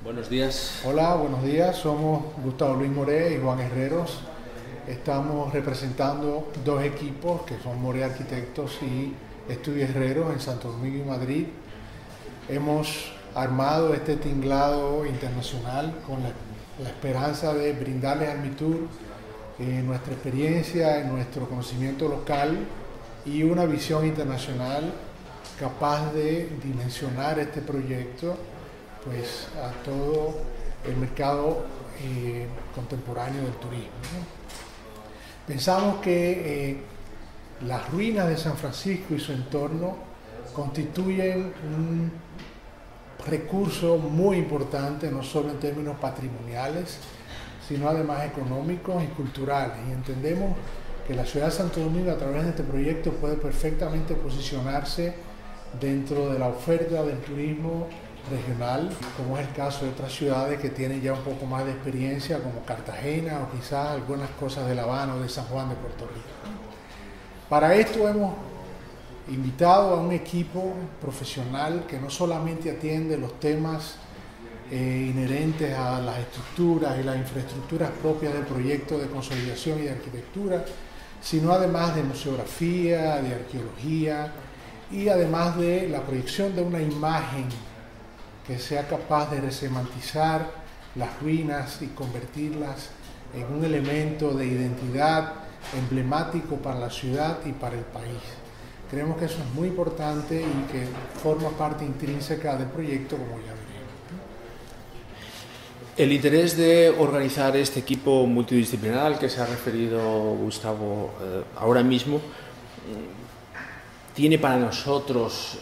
Buenos días. Hola, buenos días. Somos Gustavo Luis Moré y Juan Herreros. Estamos representando dos equipos que son Moré Arquitectos y Estudio Herreros en Santo Domingo y Madrid. Hemos armado este tinglado internacional con la esperanza de brindarles al MITUR nuestra experiencia, nuestro conocimiento local y una visión internacional capaz de dimensionar este proyecto pues a todo el mercado contemporáneo del turismo, ¿no? Pensamos que las ruinas de San Francisco y su entorno constituyen un recurso muy importante, no solo en términos patrimoniales, sino además económicos y culturales. Y entendemos que la ciudad de Santo Domingo, a través de este proyecto, puede perfectamente posicionarse dentro de la oferta del turismo regional, como es el caso de otras ciudades que tienen ya un poco más de experiencia, como Cartagena o quizás algunas cosas de La Habana o de San Juan de Puerto Rico. Para esto hemos invitado a un equipo profesional que no solamente atiende los temas inherentes a las estructuras y las infraestructuras propias del proyecto de consolidación y de arquitectura, sino además de museografía, de arqueología y además de la proyección de una imagen que sea capaz de resemantizar las ruinas y convertirlas en un elemento de identidad emblemático para la ciudad y para el país. Creemos que eso es muy importante y que forma parte intrínseca del proyecto, como ya veremos. El interés de organizar este equipo multidisciplinar al que se ha referido Gustavo ahora mismo tiene para nosotros,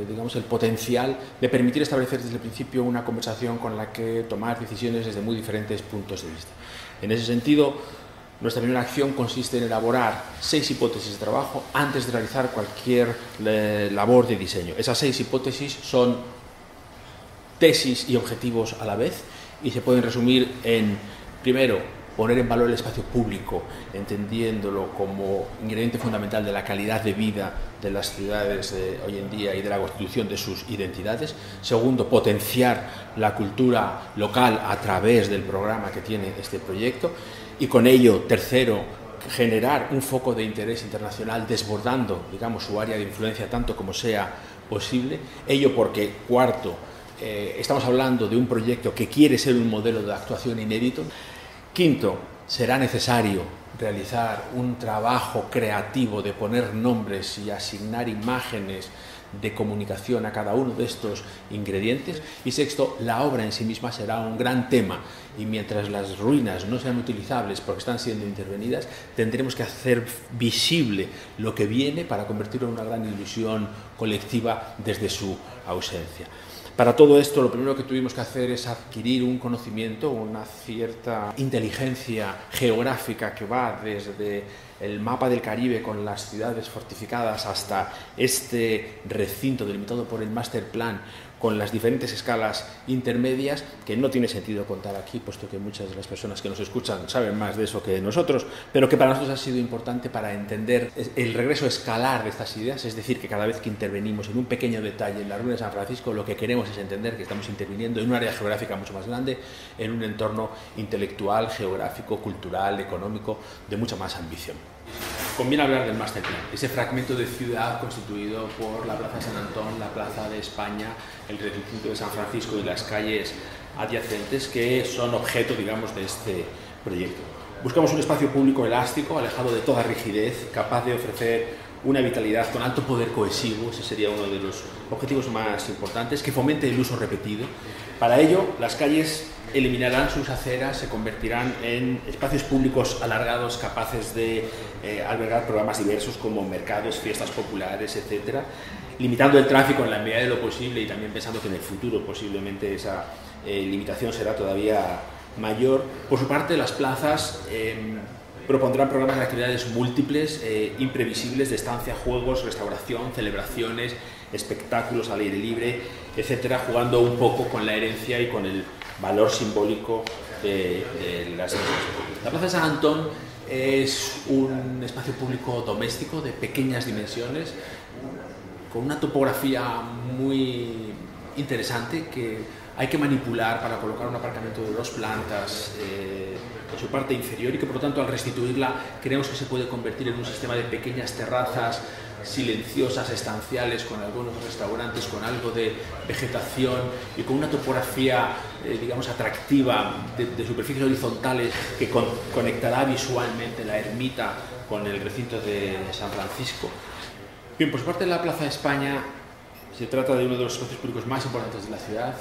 digamos, el potencial de permitir establecer desde el principio una conversación con la que tomar decisiones desde muy diferentes puntos de vista. En ese sentido, nuestra primera acción consiste en elaborar 6 hipótesis de trabajo antes de realizar cualquier labor de diseño. Esas 6 hipótesis son tesis y objetivos a la vez y se pueden resumir en, primero, poner en valor el espacio público, entendiéndolo como ingrediente fundamental de la calidad de vida de las ciudades de hoy en día y de la constitución de sus identidades. Segundo, potenciar la cultura local a través del programa que tiene este proyecto. Y con ello, tercero, generar un foco de interés internacional desbordando, digamos, su área de influencia tanto como sea posible. Ello porque, cuarto, estamos hablando de un proyecto que quiere ser un modelo de actuación inédito. Quinto, será necesario realizar un trabajo creativo de poner nombres y asignar imágenes de comunicación a cada uno de estos ingredientes. Y sexto, la obra en sí misma será un gran tema y mientras las ruinas no sean utilizables porque están siendo intervenidas, tendremos que hacer visible lo que viene para convertirlo en una gran ilusión colectiva desde su ausencia. Para todo esto, lo primero que tuvimos que hacer es adquirir un conocimiento, una cierta inteligencia geográfica que va desde el mapa del Caribe con las ciudades fortificadas hasta este recinto delimitado por el Master Plan con las diferentes escalas intermedias, que no tiene sentido contar aquí, puesto que muchas de las personas que nos escuchan saben más de eso que nosotros, pero que para nosotros ha sido importante para entender el regreso escalar de estas ideas, es decir, que cada vez que intervenimos en un pequeño detalle en la ruina de San Francisco, lo que queremos es entender que estamos interviniendo en un área geográfica mucho más grande, en un entorno intelectual, geográfico, cultural, económico, de mucha más ambición. Conviene hablar del Master Plan, ese fragmento de ciudad constituido por la Plaza de San Antón, la Plaza de España, el recinto de San Francisco y las calles adyacentes que son objeto, digamos, de este proyecto. Buscamos un espacio público elástico, alejado de toda rigidez, capaz de ofrecer una vitalidad con alto poder cohesivo, ese sería uno de los objetivos más importantes, que fomente el uso repetido. Para ello, las calles eliminarán sus aceras, se convertirán en espacios públicos alargados capaces de albergar programas diversos como mercados, fiestas populares, etcétera, limitando el tráfico en la medida de lo posible y también pensando que en el futuro posiblemente esa limitación será todavía mayor. Por su parte, las plazas propondrán programas de actividades múltiples, imprevisibles, de estancia, juegos, restauración, celebraciones, espectáculos al aire libre, etcétera, jugando un poco con la herencia y con el valor simbólico de las iglesias. La Plaza de San Antón es un espacio público doméstico de pequeñas dimensiones, con una topografía muy interesante que hay que manipular para colocar un aparcamiento de 2 plantas en su parte inferior y que por lo tanto al restituirla creemos que se puede convertir en un sistema de pequeñas terrazas silenciosas, estanciales, con algunos restaurantes, con algo de vegetación y con una topografía, digamos, atractiva de superficies horizontales que conectará visualmente la ermita con el recinto de San Francisco. Bien, por su parte, la Plaza de España se trata de uno de los espacios públicos más importantes de la ciudad,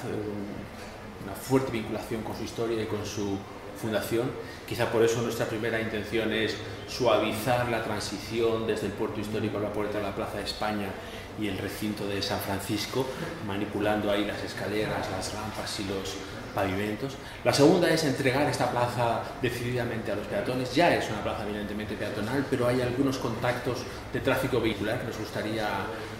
una fuerte vinculación con su historia y con su fundación. Quizá por eso nuestra primera intención es suavizar la transición desde el puerto histórico a la puerta de la Plaza de España y el recinto de San Francisco, manipulando ahí las escaleras, las rampas y los pavimentos. La segunda es entregar esta plaza decididamente a los peatones. Ya es una plaza evidentemente peatonal, pero hay algunos contactos de tráfico vehicular que nos gustaría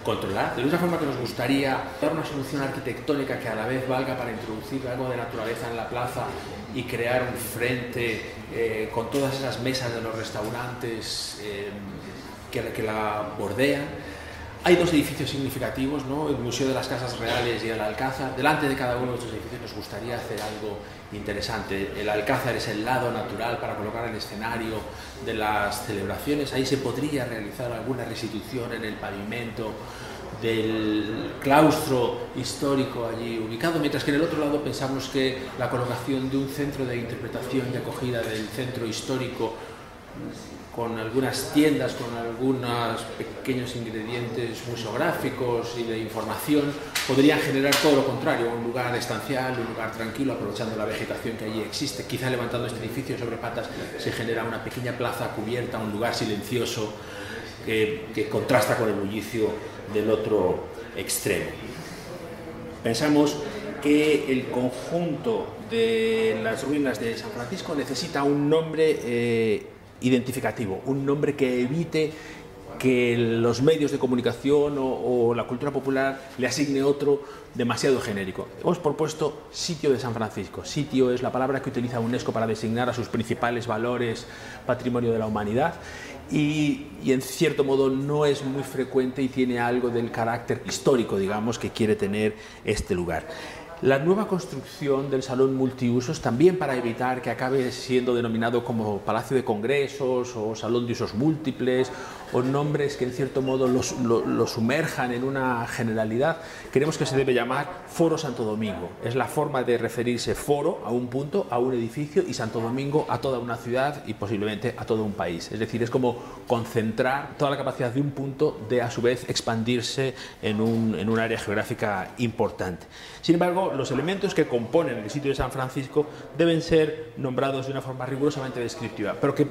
controlar. De la misma forma que nos gustaría dar una solución arquitectónica que a la vez valga para introducir algo de naturaleza en la plaza y crear un frente con todas esas mesas de los restaurantes que la bordean. Hay 2 edificios significativos, ¿no? El Museo de las Casas Reales y el Alcázar. Delante de cada uno de estos edificios nos gustaría hacer algo interesante. El Alcázar es el lado natural para colocar el escenario de las celebraciones. Ahí se podría realizar alguna restitución en el pavimento del claustro histórico allí ubicado, mientras que en el otro lado pensamos que la colocación de un centro de interpretación y acogida del centro histórico con algunas tiendas, con algunos pequeños ingredientes museográficos y de información, podrían generar todo lo contrario, un lugar estancial, un lugar tranquilo, aprovechando la vegetación que allí existe. Quizá levantando este edificio sobre patas se genera una pequeña plaza cubierta, un lugar silencioso que contrasta con el bullicio del otro extremo. Pensamos que el conjunto de las ruinas de San Francisco necesita un nombre identificativo, un nombre que evite que los medios de comunicación o la cultura popular le asigne otro demasiado genérico. Hemos propuesto Sitio de San Francisco. Sitio es la palabra que utiliza UNESCO para designar a sus principales valores, patrimonio de la humanidad, y en cierto modo no es muy frecuente y tiene algo del carácter histórico, digamos, que quiere tener este lugar. La nueva construcción del salón multiusos, también para evitar que acabe siendo denominado como Palacio de Congresos o Salón de Usos Múltiples o nombres que en cierto modo lo sumerjan en una generalidad, queremos que se debe llamar Foro Santo Domingo. Es la forma de referirse foro a un punto, a un edificio, y Santo Domingo a toda una ciudad y posiblemente a todo un país. Es decir, es como concentrar toda la capacidad de un punto de a su vez expandirse en un área geográfica importante. Sin embargo, los elementos que componen el sitio de San Francisco deben ser nombrados de una forma rigurosamente descriptiva, pero que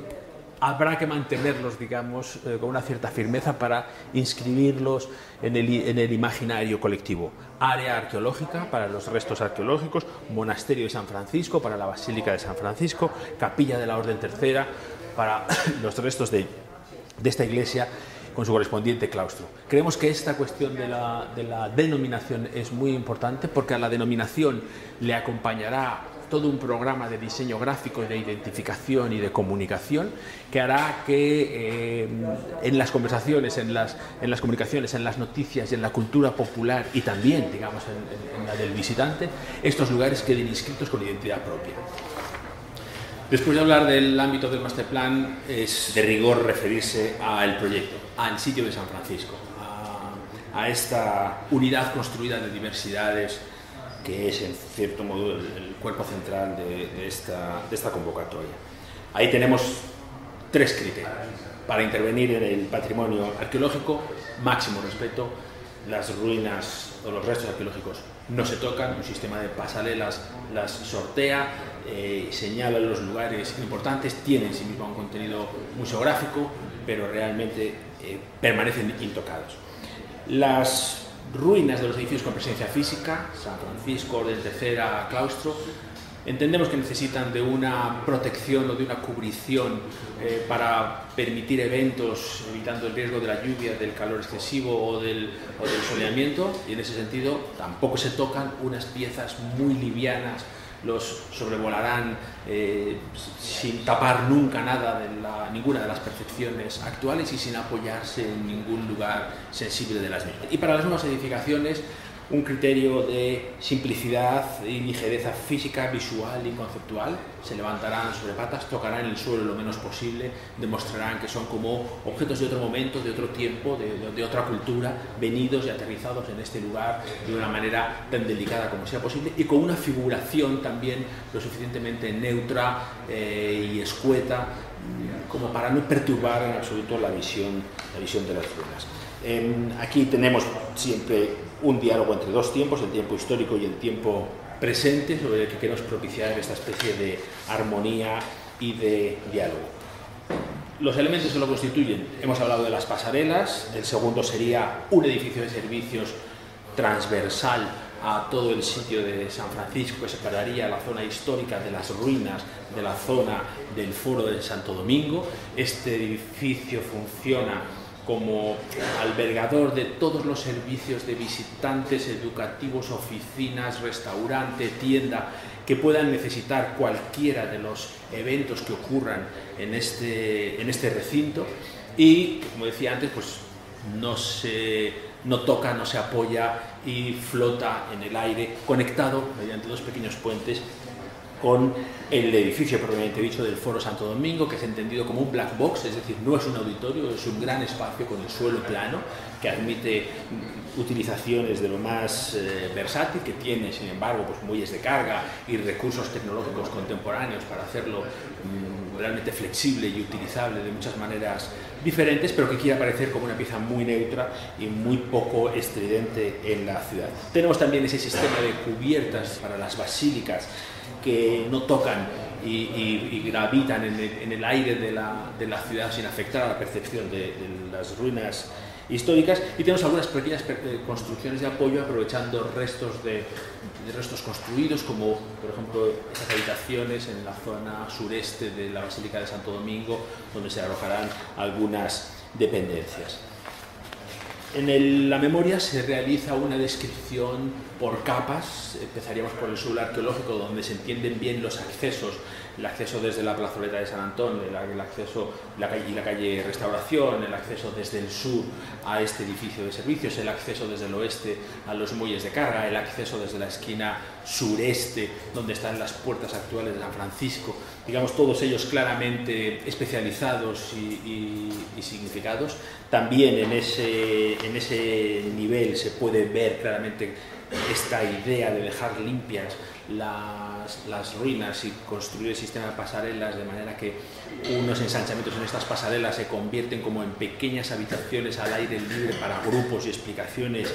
habrá que mantenerlos, digamos, con una cierta firmeza para inscribirlos en el imaginario colectivo. Área arqueológica para los restos arqueológicos, Monasterio de San Francisco para la Basílica de San Francisco, Capilla de la Orden Tercera para los restos de esta iglesia con su correspondiente claustro. Creemos que esta cuestión de la denominación es muy importante, porque a la denominación le acompañará todo un programa de diseño gráfico, de identificación y de comunicación que hará que en las conversaciones, en las comunicaciones, en las noticias y en la cultura popular y también, digamos, en la del visitante, estos lugares queden inscritos con identidad propia. Después de hablar del ámbito del masterplan, es de rigor referirse al proyecto, al sitio de San Francisco, a esta unidad construida de diversidades que es en cierto modo el cuerpo central de esta convocatoria. Ahí tenemos 3 criterios para intervenir en el patrimonio arqueológico: máximo respeto, las ruinas o los restos arqueológicos no se tocan, un sistema de pasarelas las sortea, señala los lugares importantes, tienen en sí mismo un contenido museográfico, pero realmente permanecen intocados. Las ruinas de los edificios con presencia física, San Francisco, Orden Tercera, claustro, entendemos que necesitan de una protección o de una cubrición para permitir eventos, evitando el riesgo de la lluvia, del calor excesivo o del soleamiento, y en ese sentido tampoco se tocan unas piezas muy livianas, los sobrevolarán sin tapar nunca nada ninguna de las percepciones actuales y sin apoyarse en ningún lugar sensible de las mismas. Y para las nuevas edificaciones, un criterio de simplicidad y ligereza física, visual y conceptual. Se levantarán sobre patas, tocarán el suelo lo menos posible, demostrarán que son como objetos de otro momento, de otro tiempo, de otra cultura, venidos y aterrizados en este lugar de una manera tan delicada como sea posible y con una figuración también lo suficientemente neutra y escueta como para no perturbar en absoluto la visión de las ruinas. Aquí tenemos siempre un diálogo entre dos tiempos, el tiempo histórico y el tiempo presente, sobre el que queremos propiciar esta especie de armonía y de diálogo. Los elementos que lo constituyen, hemos hablado de las pasarelas, el segundo sería un edificio de servicios transversal a todo el sitio de San Francisco, que separaría la zona histórica de las ruinas de la zona del Foro de Santo Domingo. Este edificio funciona como albergador de todos los servicios de visitantes, educativos, oficinas, restaurante, tienda, que puedan necesitar cualquiera de los eventos que ocurran en este recinto y, como decía antes, pues no toca, no se apoya y flota en el aire, conectado mediante dos pequeños puentes con el edificio propiamente dicho del Foro Santo Domingo, que es entendido como un black box, es decir, no es un auditorio, es un gran espacio con el suelo plano que admite utilizaciones de lo más versátil, que tiene, sin embargo, pues muelles de carga y recursos tecnológicos contemporáneos para hacerlo realmente flexible y utilizable de muchas maneras diferentes, pero que quiere aparecer como una pieza muy neutra y muy poco estridente en la ciudad. Tenemos también ese sistema de cubiertas para las basílicas que no tocan y gravitan en el aire de la ciudad sin afectar a la percepción de las ruinas históricas, y tenemos algunas pequeñas construcciones de apoyo aprovechando restos construidos, como por ejemplo esas habitaciones en la zona sureste de la Basílica de Santo Domingo, donde se alojarán algunas dependencias. En la memoria se realiza una descripción por capas. Empezaríamos por el suelo arqueológico, donde se entienden bien los accesos, el acceso desde la plazoleta de San Antón, el acceso la calle Restauración, el acceso desde el sur a este edificio de servicios, el acceso desde el oeste a los muelles de carga, el acceso desde la esquina sureste, donde están las puertas actuales de San Francisco, digamos, todos ellos claramente especializados y significados. También en ese nivel se puede ver claramente esta idea de dejar limpias las ruinas y construir el sistema de pasarelas de manera que unos ensanchamientos en estas pasarelas se convierten como en pequeñas habitaciones al aire libre para grupos y explicaciones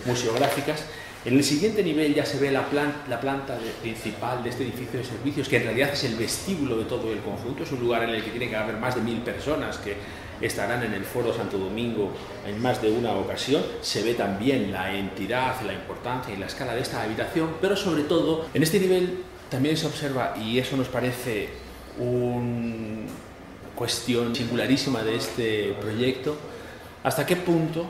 museográficas. En el siguiente nivel ya se ve la planta principal de este edificio de servicios, que en realidad es el vestíbulo de todo el conjunto. Es un lugar en el que tiene que haber más de 1000 personas que estarán en el Foro Santo Domingo en más de una ocasión. Se ve también la entidad, la importancia y la escala de esta habitación, pero sobre todo en este nivel también se observa, y eso nos parece una cuestión singularísima de este proyecto, hasta qué punto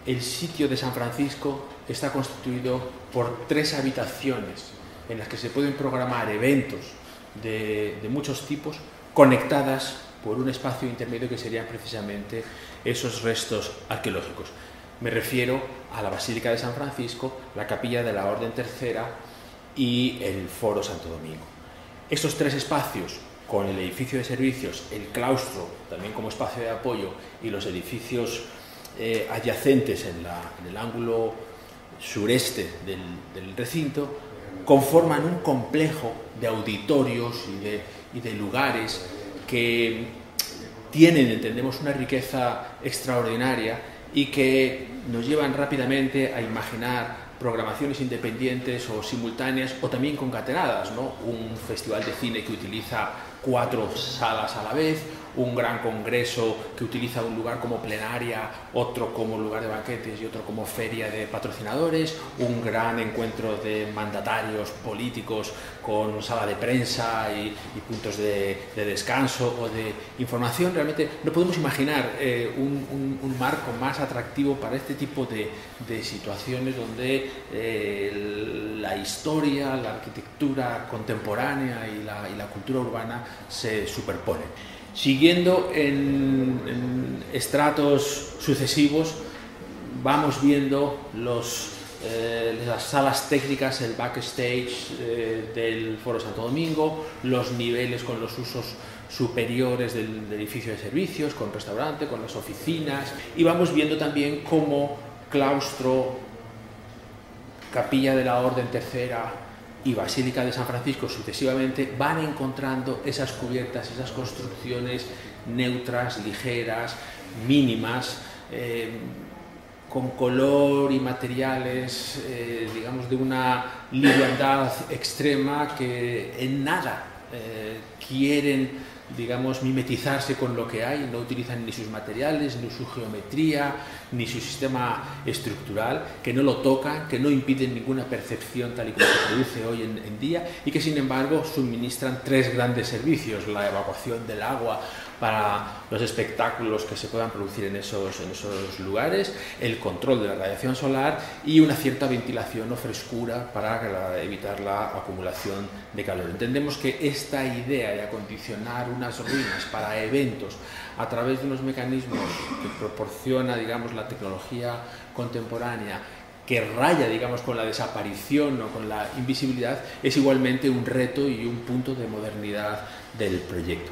el sitio de San Francisco está constituido por 3 habitaciones en las que se pueden programar eventos de muchos tipos, conectadas por un espacio intermedio que serían precisamente esos restos arqueológicos. Me refiero a la Basílica de San Francisco, la Capilla de la Orden Tercera y el Foro Santo Domingo. Estos 3 espacios, con el edificio de servicios, el claustro también como espacio de apoyo y los edificios adyacentes en el ángulo sureste del recinto, conforman un complejo de auditorios y de lugares que tienen, entendemos, una riqueza extraordinaria y que nos llevan rápidamente a imaginar programaciones independientes o simultáneas o también concatenadas, ¿no? Un festival de cine que utiliza 4 salas a la vez, un gran congreso que utiliza un lugar como plenaria, otro como lugar de banquetes y otro como feria de patrocinadores, un gran encuentro de mandatarios políticos con sala de prensa y puntos de descanso o de información. Realmente no podemos imaginar un marco más atractivo para este tipo de situaciones donde la historia, la arquitectura contemporánea y la cultura urbana se superponen. Siguiendo en estratos sucesivos, vamos viendo los las salas técnicas, el backstage del Foro Santo Domingo, los niveles con los usos superiores del edificio de servicios, con restaurante, con las oficinas, y vamos viendo también cómo claustro, Capilla de la Orden Tercera y Basílica de San Francisco sucesivamente van encontrando esas cubiertas, esas construcciones neutras, ligeras, mínimas, con color y materiales, digamos, de una liviandad extrema que en nada quieren, digamos, mimetizarse con lo que hay, no utilizan ni sus materiales, ni su geometría, ni su sistema estructural, que no lo tocan, que no impiden ninguna percepción tal y como se produce hoy en día, y que sin embargo suministran tres grandes servicios: la evacuación del agua para los espectáculos que se puedan producir en esos lugares, el control de la radiación solar y una cierta ventilación o frescura para evitar la acumulación de calor. Entendemos que esta idea de acondicionar unas ruinas para eventos a través de unos mecanismos que proporciona, digamos, la tecnología contemporánea, que raya, digamos, con la desaparición o con la invisibilidad, es igualmente un reto y un punto de modernidad del proyecto.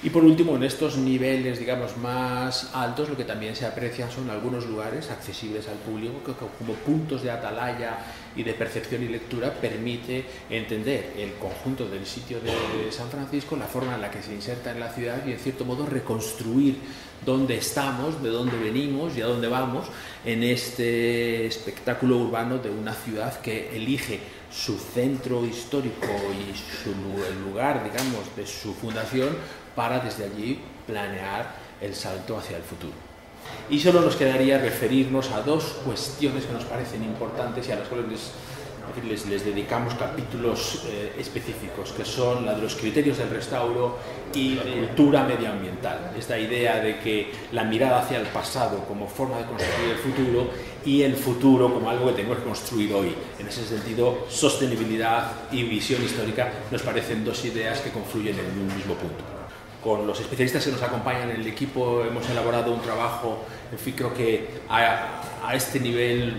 Y por último, en estos niveles, digamos, más altos, lo que también se aprecian son algunos lugares accesibles al público que como puntos de atalaya y de percepción y lectura permite entender el conjunto del sitio de San Francisco, la forma en la que se inserta en la ciudad y, en cierto modo, reconstruir dónde estamos, de dónde venimos y a dónde vamos en este espectáculo urbano de una ciudad que elige su centro histórico y el lugar, digamos, de su fundación para desde allí planear el salto hacia el futuro. Y solo nos quedaría referirnos a dos cuestiones que nos parecen importantes y a las cuales les dedicamos capítulos específicos, que son la de los criterios del restauro y cultura medioambiental. Esta idea de que la mirada hacia el pasado como forma de construir el futuro y el futuro como algo que tenemos que construir hoy. En ese sentido, sostenibilidad y visión histórica nos parecen dos ideas que confluyen en un mismo punto. Con los especialistas que nos acompañan en el equipo hemos elaborado un trabajo, en fin, creo que a este nivel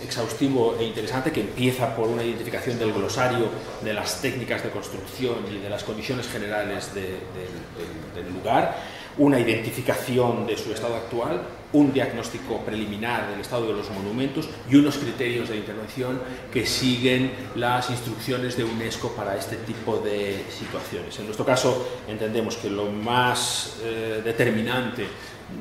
exhaustivo e interesante, que empieza por una identificación del glosario de las técnicas de construcción y de las condiciones generales del lugar, una identificación de su estado actual, un diagnóstico preliminar del estado de los monumentos y unos criterios de intervención que siguen las instrucciones de UNESCO para este tipo de situaciones. En nuestro caso entendemos que lo más determinante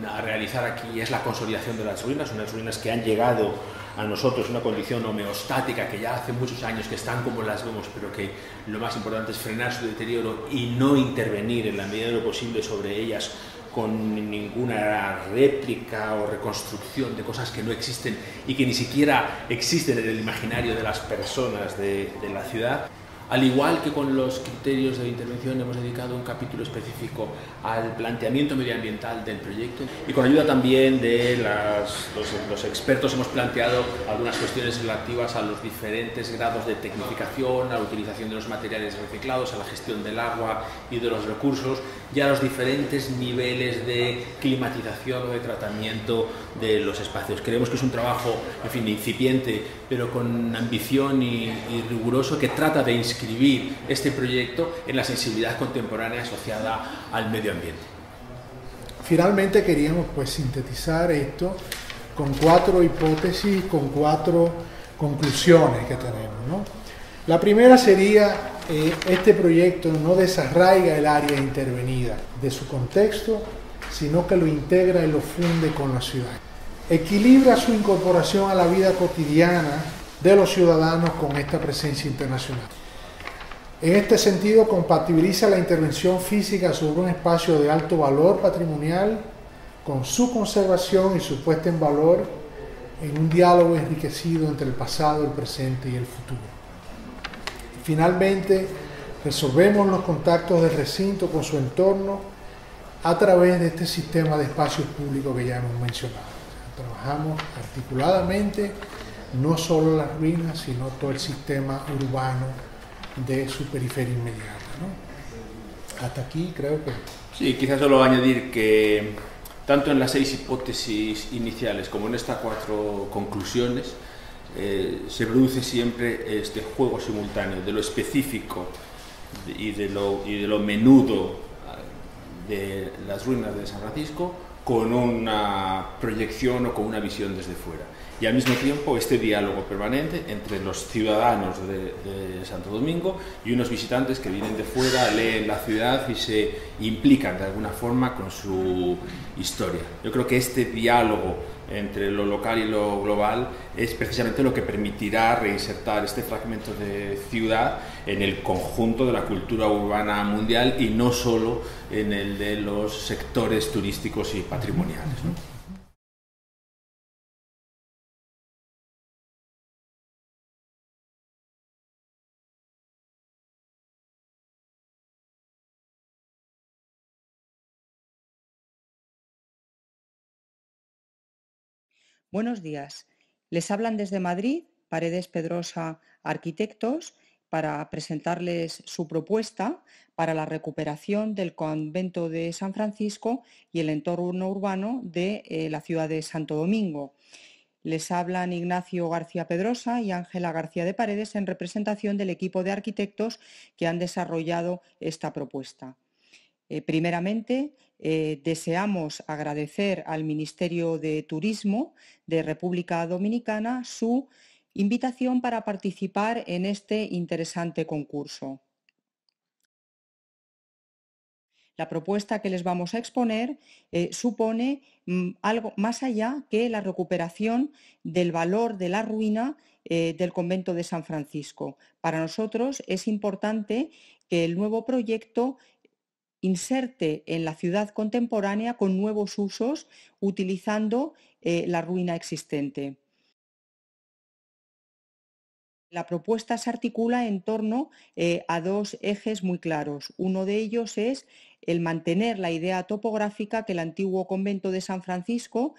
a realizar aquí es la consolidación de las ruinas, unas ruinas que han llegado a nosotros en una condición homeostática, que ya hace muchos años que están como las vemos, pero que lo más importante es frenar su deterioro y no intervenir en la medida de lo posible sobre ellas con ninguna réplica o reconstrucción de cosas que no existen y que ni siquiera existen en el imaginario de las personas de la ciudad. Al igual que con los criterios de intervención, hemos dedicado un capítulo específico al planteamiento medioambiental del proyecto, y con ayuda también de los expertos hemos planteado algunas cuestiones relativas a los diferentes grados de tecnificación, a la utilización de los materiales reciclados, a la gestión del agua y de los recursos, y a los diferentes niveles de climatización o de tratamiento de los espacios. Creemos que es un trabajo, en fin, incipiente, pero con ambición y riguroso, que trata de inscribir este proyecto en la sensibilidad contemporánea asociada al medio ambiente. Finalmente queríamos sintetizar esto con 4 hipótesis, con 4 conclusiones que tenemos, ¿no? La primera sería, este proyecto no desarraiga el área intervenida de su contexto, sino que lo integra y lo funde con la ciudad. Equilibra su incorporación a la vida cotidiana de los ciudadanos con esta presencia internacional. En este sentido, compatibiliza la intervención física sobre un espacio de alto valor patrimonial con su conservación y su puesta en valor en un diálogo enriquecido entre el pasado, el presente y el futuro. Finalmente, resolvemos los contactos del recinto con su entorno a través de este sistema de espacios públicos que ya hemos mencionado. O sea, trabajamos articuladamente no solo las ruinas, sino todo el sistema urbano de su periferia inmediata, ¿no? Hasta aquí creo que... Sí, quizás solo añadir que tanto en las 6 hipótesis iniciales como en estas 4 conclusiones se produce siempre este juego simultáneo de lo específico y de lo menudo de las ruinas de San Francisco con una proyección o con una visión desde fuera. Y al mismo tiempo este diálogo permanente entre los ciudadanos de Santo Domingo y unos visitantes que vienen de fuera, leen la ciudad y se implican de alguna forma con su historia. Yo creo que este diálogo entre lo local y lo global es precisamente lo que permitirá reinsertar este fragmento de ciudad en el conjunto de la cultura urbana mundial y no solo en el de los sectores turísticos y patrimoniales, ¿no? Buenos días. Les hablan desde Madrid, Paredes Pedrosa Arquitectos, para presentarles su propuesta para la recuperación del convento de San Francisco y el entorno urbano de la ciudad de Santo Domingo. Les hablan Ignacio García Pedrosa y Ángela García de Paredes en representación del equipo de arquitectos que han desarrollado esta propuesta. Primeramente, deseamos agradecer al Ministerio de Turismo de República Dominicana su invitación para participar en este interesante concurso. La propuesta que les vamos a exponer supone algo más allá que la recuperación del valor de la ruina del convento de San Francisco. Para nosotros es importante que el nuevo proyecto inserte en la ciudad contemporánea con nuevos usos utilizando la ruina existente. La propuesta se articula en torno a dos ejes muy claros. Uno de ellos es el mantener la idea topográfica que el antiguo convento de San Francisco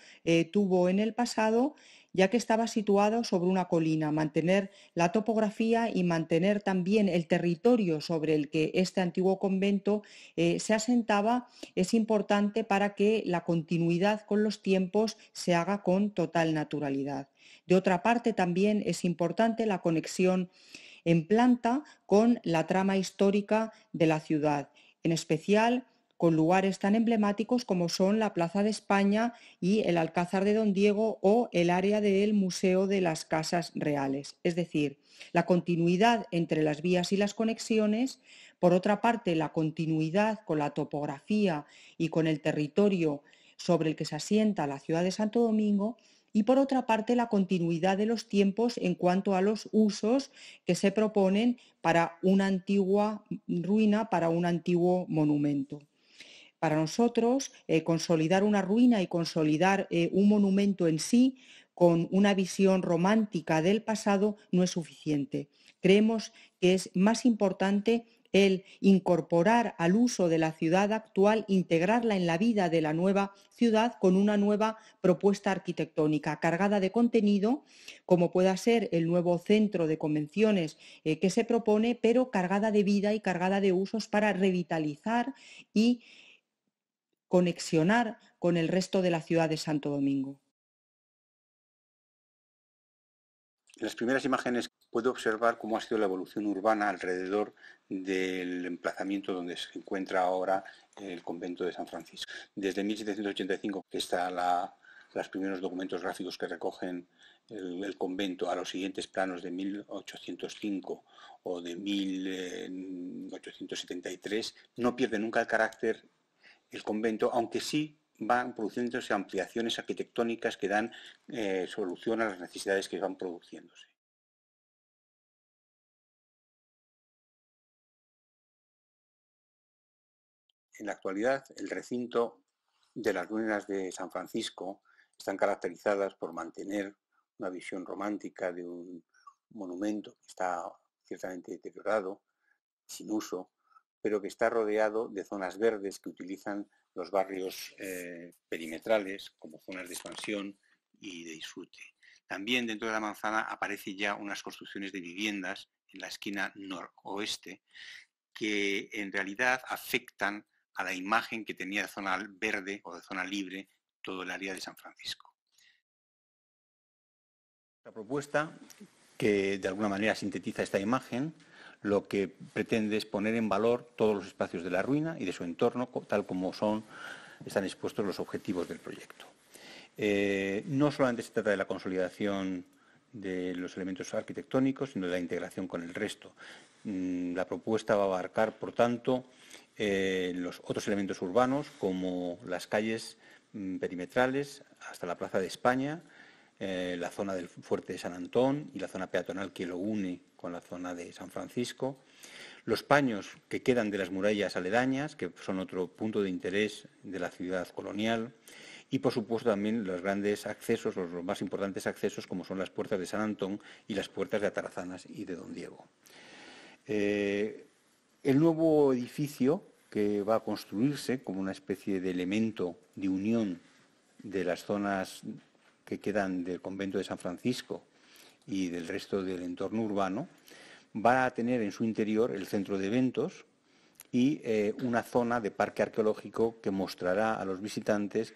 tuvo en el pasado, ya que estaba situado sobre una colina. Mantener la topografía y mantener también el territorio sobre el que este antiguo convento se asentaba es importante para que la continuidad con los tiempos se haga con total naturalidad. De otra parte, también es importante la conexión en planta con la trama histórica de la ciudad, en especial con lugares tan emblemáticos como son la Plaza de España y el Alcázar de Don Diego o el área del Museo de las Casas Reales. Es decir, la continuidad entre las vías y las conexiones, por otra parte, la continuidad con la topografía y con el territorio sobre el que se asienta la ciudad de Santo Domingo, y por otra parte la continuidad de los tiempos en cuanto a los usos que se proponen para una antigua ruina, para un antiguo monumento. Para nosotros, consolidar una ruina y consolidar un monumento en sí con una visión romántica del pasado no es suficiente. Creemos que es más importante el incorporar al uso de la ciudad actual, integrarla en la vida de la nueva ciudad con una nueva propuesta arquitectónica cargada de contenido, como pueda ser el nuevo centro de convenciones que se propone, pero cargada de vida y cargada de usos para revitalizar y conexionar con el resto de la ciudad de Santo Domingo. En las primeras imágenes puedo observar cómo ha sido la evolución urbana alrededor del emplazamiento donde se encuentra ahora el convento de San Francisco. Desde 1785, que están los primeros documentos gráficos que recogen el convento, a los siguientes planos de 1805 o de 1873, no pierde nunca el carácter el convento, aunque sí van produciéndose ampliaciones arquitectónicas que dan solución a las necesidades que van produciéndose. En la actualidad, el recinto de las ruinas de San Francisco están caracterizadas por mantener una visión romántica de un monumento que está ciertamente deteriorado, sin uso, pero que está rodeado de zonas verdes que utilizan los barrios perimetrales como zonas de expansión y de disfrute. También dentro de la manzana aparecen ya unas construcciones de viviendas en la esquina noroeste que en realidad afectan a la imagen que tenía de zona verde o de zona libre todo el área de San Francisco. La propuesta, que de alguna manera sintetiza esta imagen, lo que pretende es poner en valor todos los espacios de la ruina y de su entorno, tal como están expuestos los objetivos del proyecto. No solamente se trata de la consolidación de los elementos arquitectónicos, sino de la integración con el resto. La propuesta va a abarcar, por tanto, los otros elementos urbanos, como las calles perimetrales hasta la Plaza de España, la zona del Fuerte de San Antón y la zona peatonal que lo une con la zona de San Francisco, los paños que quedan de las murallas aledañas, que son otro punto de interés de la ciudad colonial, y por supuesto también los grandes accesos, los más importantes accesos, como son las puertas de San Antón y las puertas de Atarazanas y de Don Diego. El nuevo edificio, que va a construirse como una especie de elemento de unión de las zonas que quedan del convento de San Francisco y del resto del entorno urbano, va a tener en su interior el centro de eventos y una zona de parque arqueológico que mostrará a los visitantes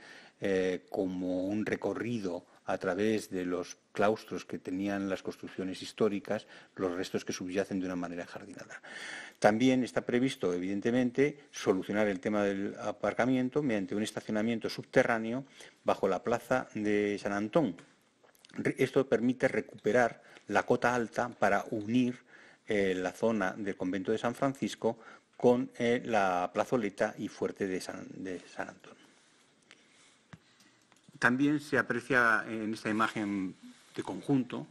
como un recorrido a través de los claustros que tenían las construcciones históricas, los restos que subyacen de una manera jardinada. También está previsto, evidentemente, solucionar el tema del aparcamiento mediante un estacionamiento subterráneo bajo la plaza de San Antón. Esto permite recuperar la cota alta para unir la zona del convento de San Francisco con la plazoleta y fuerte de San Antón. También se aprecia en esta imagen de conjunto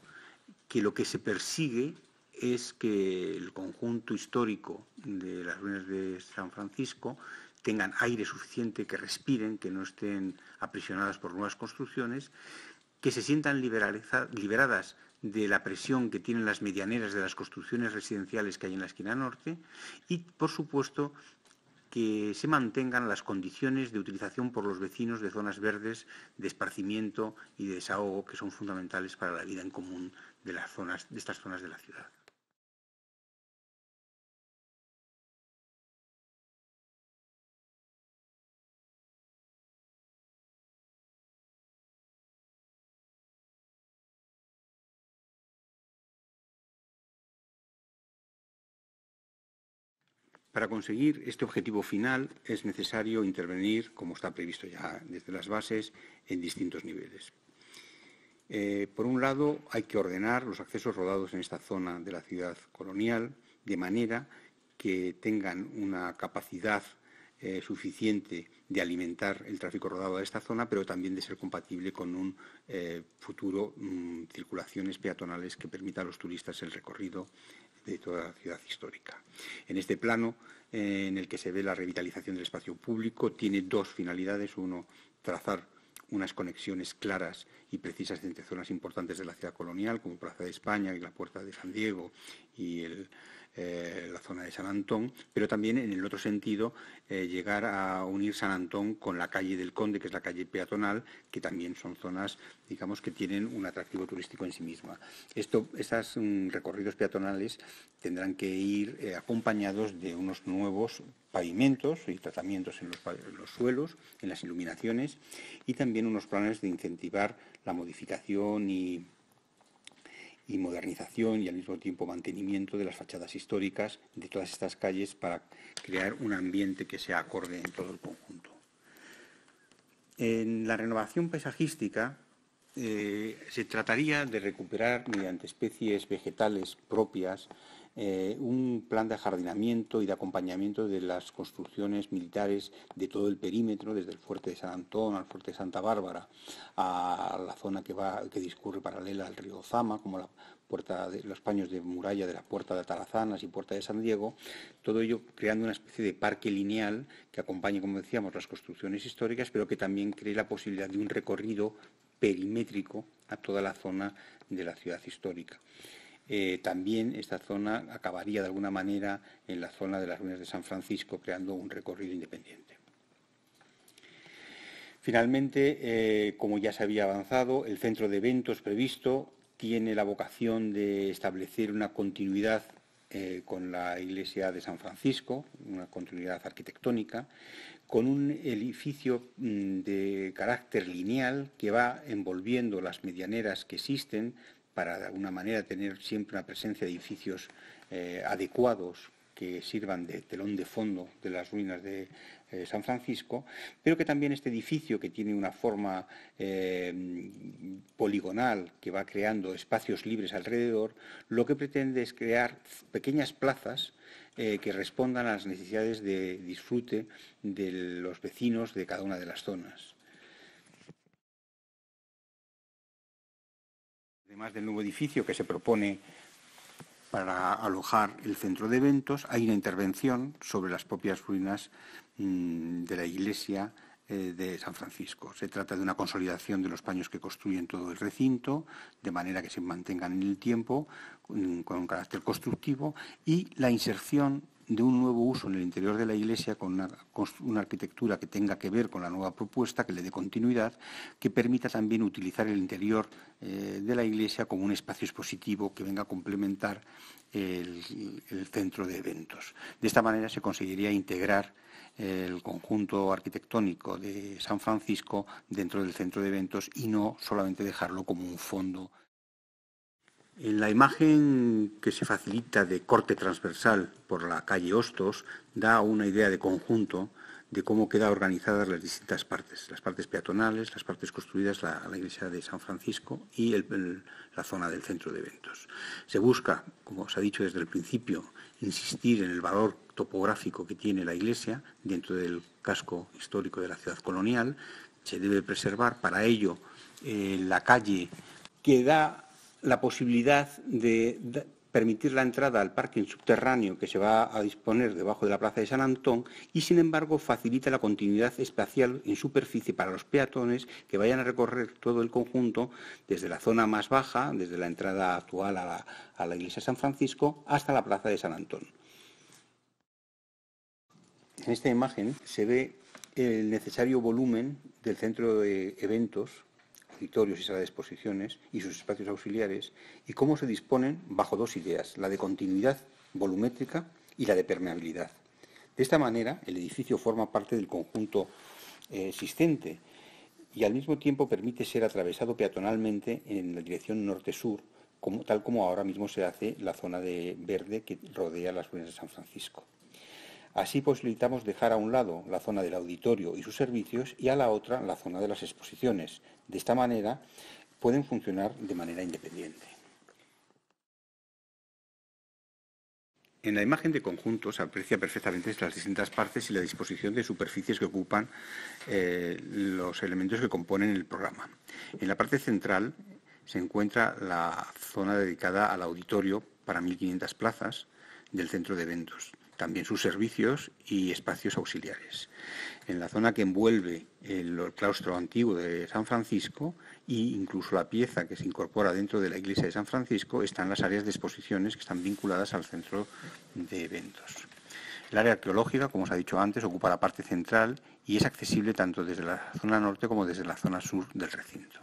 que lo que se persigue es que el conjunto histórico de las ruinas de San Francisco tengan aire suficiente, que respiren, que no estén aprisionadas por nuevas construcciones, que se sientan liberadas de la presión que tienen las medianeras de las construcciones residenciales que hay en la esquina norte y, por supuesto, que se mantengan las condiciones de utilización por los vecinos de zonas verdes, de esparcimiento y de desahogo que son fundamentales para la vida en común de estas zonas de la ciudad. Para conseguir este objetivo final es necesario intervenir, como está previsto ya desde las bases, en distintos niveles. Por un lado, hay que ordenar los accesos rodados en esta zona de la ciudad colonial de manera que tengan una capacidad suficiente de alimentar el tráfico rodado de esta zona, pero también de ser compatible con un futuro circulaciones peatonales que permita a los turistas el recorrido de toda la ciudad histórica. En este plano, en el que se ve la revitalización del espacio público, tiene dos finalidades. Uno, trazar unas conexiones claras y precisas entre zonas importantes de la ciudad colonial, como Plaza de España y la Puerta de San Diego y la zona de San Antón, pero también en el otro sentido llegar a unir San Antón con la calle del Conde, que es la calle peatonal, que también son zonas, digamos, que tienen un atractivo turístico en sí misma. Estos recorridos peatonales tendrán que ir acompañados de unos nuevos pavimentos y tratamientos en los suelos, en las iluminaciones, y también unos planes de incentivar la modificación y modernización y al mismo tiempo mantenimiento de las fachadas históricas de todas estas calles para crear un ambiente que sea acorde en todo el conjunto. En la renovación paisajística se trataría de recuperar mediante especies vegetales propias un plan de ajardinamiento y de acompañamiento de las construcciones militares de todo el perímetro, desde el Fuerte de San Antón al Fuerte de Santa Bárbara, a la zona que discurre paralela al río Zama, como los paños de muralla de la Puerta de Atarazanas y Puerta de San Diego, todo ello creando una especie de parque lineal que acompañe, como decíamos, las construcciones históricas, pero que también cree la posibilidad de un recorrido perimétrico a toda la zona de la ciudad histórica. También esta zona acabaría de alguna manera en la zona de las ruinas de San Francisco, creando un recorrido independiente. Finalmente, como ya se había avanzado, el centro de eventos previsto tiene la vocación de establecer una continuidad con la iglesia de San Francisco, una continuidad arquitectónica, con un edificio de carácter lineal que va envolviendo las medianeras que existen, para de alguna manera tener siempre una presencia de edificios adecuados que sirvan de telón de fondo de las ruinas de San Francisco, pero que también este edificio, que tiene una forma poligonal, que va creando espacios libres alrededor, lo que pretende es crear pequeñas plazas que respondan a las necesidades de disfrute de los vecinos de cada una de las zonas. Además del nuevo edificio que se propone para alojar el centro de eventos, hay una intervención sobre las propias ruinas de la iglesia de San Francisco. Se trata de una consolidación de los paños que construyen todo el recinto, de manera que se mantengan en el tiempo, con un carácter constructivo, y la inserción de un nuevo uso en el interior de la iglesia con una arquitectura que tenga que ver con la nueva propuesta, que le dé continuidad, que permita también utilizar el interior de la iglesia como un espacio expositivo que venga a complementar el centro de eventos. De esta manera se conseguiría integrar el conjunto arquitectónico de San Francisco dentro del centro de eventos y no solamente dejarlo como un fondo. En la imagen que se facilita de corte transversal por la calle Hostos da una idea de conjunto de cómo quedan organizadas las distintas partes, las partes peatonales, las partes construidas, la iglesia de San Francisco y la zona del centro de eventos. Se busca, como se ha dicho desde el principio, insistir en el valor topográfico que tiene la iglesia dentro del casco histórico de la ciudad colonial. Se debe preservar para ello la calle que da la posibilidad de permitir la entrada al parking subterráneo que se va a disponer debajo de la Plaza de San Antón y, sin embargo, facilita la continuidad espacial en superficie para los peatones que vayan a recorrer todo el conjunto desde la zona más baja, desde la entrada actual a la iglesia de San Francisco, hasta la Plaza de San Antón. En esta imagen se ve el necesario volumen del centro de eventos, auditorios y sala de exposiciones y sus espacios auxiliares, y cómo se disponen bajo dos ideas, la de continuidad volumétrica y la de permeabilidad. De esta manera, el edificio forma parte del conjunto existente y al mismo tiempo permite ser atravesado peatonalmente en la dirección norte-sur, tal como ahora mismo se hace la zona de verde que rodea las ruinas de San Francisco. Así posibilitamos dejar a un lado la zona del auditorio y sus servicios y a la otra la zona de las exposiciones. De esta manera pueden funcionar de manera independiente. En la imagen de conjunto se aprecia perfectamente las distintas partes y la disposición de superficies que ocupan los elementos que componen el programa. En la parte central se encuentra la zona dedicada al auditorio para 1.500 plazas del centro de eventos. También sus servicios y espacios auxiliares. En la zona que envuelve el claustro antiguo de San Francisco e incluso la pieza que se incorpora dentro de la iglesia de San Francisco están las áreas de exposiciones que están vinculadas al centro de eventos. El área arqueológica, como os ha dicho antes, ocupa la parte central y es accesible tanto desde la zona norte como desde la zona sur del recinto.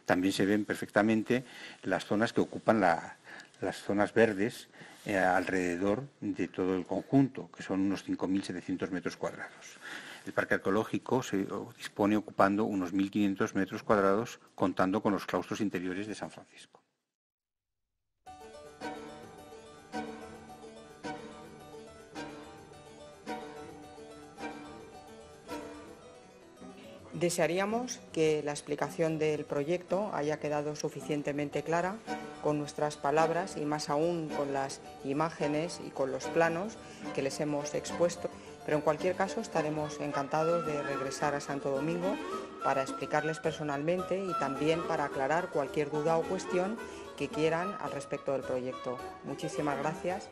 También se ven perfectamente las zonas que ocupan las zonas verdes alrededor de todo el conjunto, que son unos 5.700 metros cuadrados. El parque arqueológico se dispone ocupando unos 1.500 metros cuadrados, contando con los claustros interiores de San Francisco. Desearíamos que la explicación del proyecto haya quedado suficientemente clara con nuestras palabras y más aún con las imágenes y con los planos que les hemos expuesto, pero en cualquier caso estaremos encantados de regresar a Santo Domingo para explicarles personalmente y también para aclarar cualquier duda o cuestión que quieran al respecto del proyecto. Muchísimas gracias.